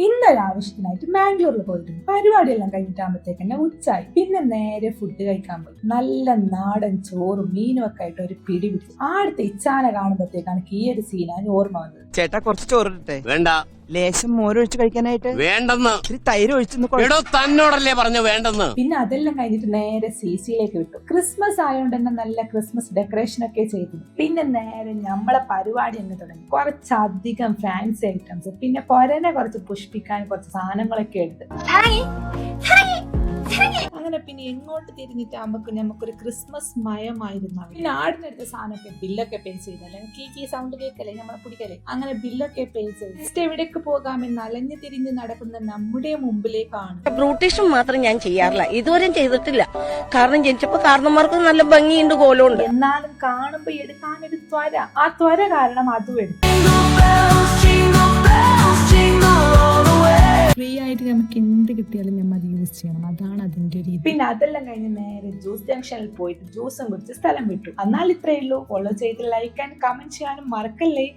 ഇന്നൊരാവശ്യത്തിനായിട്ട് മാംഗ്ലൂരിൽ പോയിരുന്നു. പരിപാടിയെല്ലാം കഴിഞ്ഞിട്ടാകുമ്പോഴത്തേക്ക് തന്നെ ഉച്ചായി. പിന്നെ നേരെ ഫുഡ് കഴിക്കാൻ പോയി. നല്ല നാടൻ ചോറും മീനും ഒക്കെ ആയിട്ട് ഒരു പിടി പിടിച്ചു. ആടുത്തെ ഇച്ചാനെ കാണുമ്പോഴത്തേക്കാണ് ഈ ഒരു സീനാണ് ഓർമ്മ വന്നത്. ചേട്ടാ കുറച്ച് ചോറിട്ടെ. വേണ്ട. ലേശം മോരൊഴിച്ച് കഴിക്കാനായിട്ട് വേണ്ടെന്ന്. തൈര് ഒഴിച്ചു തന്നോടല്ലേ പറഞ്ഞു വേണ്ടെന്ന്. പിന്നെ അതെല്ലാം കഴിഞ്ഞിട്ട് നേരെ സിസിയിലേക്ക് വിട്ടു. ക്രിസ്മസ് ആയതുകൊണ്ട് തന്നെ നല്ല ക്രിസ്മസ് ഡെക്കറേഷൻ ഒക്കെ ചെയ്തു. പിന്നെ നേരെ നമ്മളെ പരിപാടി അങ്ങ് തുടങ്ങി. കുറച്ചധികം ഫാൻസി ഐറ്റംസ്, പിന്നെ പൊരനെ കുറച്ച് പുഷ്പിക്കാൻ കുറച്ച് സാധനങ്ങളൊക്കെ എടുത്ത് അങ്ങനെ പിന്നെ എങ്ങോട്ട് തിരിഞ്ഞിട്ടാകുമ്പോ നമുക്കൊരു ക്രിസ്മസ് മയമായിരുന്നു. പിന്നെ ആടിനടുത്ത സാധനമൊക്കെ ബില്ലൊക്കെ പേ ചെയ്തല്ലേ, കീ സൗണ്ട് കേൾക്കല്ലേ, നമ്മളെ പിടിക്കല്ലേ, അങ്ങനെ ബില്ലൊക്കെ പേ ചെയ്ത് ജസ്റ്റ് എവിടേക്ക് പോകാമെന്ന് അലഞ്ഞു തിരിഞ്ഞ് നടക്കുന്ന നമ്മുടെ മുമ്പിലേക്കാണ്. ബ്രൂട്ടീഷും മാത്രം ഞാൻ ചെയ്യാറില്ല, ഇതുവരെയും ചെയ്തിട്ടില്ല. കാരണം ജനിച്ചപ്പോ കാരണന്മാർക്ക് നല്ല ഭംഗിയുണ്ട്, കോലമുണ്ട്. എന്നാലും കാണുമ്പോ എടുക്കാനൊരു ത്വര, ആ ത്വര കാരണം അതും എടുത്തു. ഫ്രീ ആയിട്ട് നമുക്ക് എന്ത് കിട്ടിയാലും നമ്മൾ അത് യൂസ് ചെയ്യണം, അതാണ് അതിന്റെ രീതി. പിന്നെ അതെല്ലാം കഴിഞ്ഞ് നേരെ ജ്യൂസ് ജംഗ്ഷനിൽ പോയിട്ട് ജ്യൂസും കുടിച്ച് സ്ഥലം വിട്ടു. എന്നാൽ ഇത്രയേ ഉള്ളൂ. ഫോളോ ചെയ്ത് ലൈക്ക് ആൻഡ് കമന്റ് ചെയ്യാനും മറക്കല്ലേ.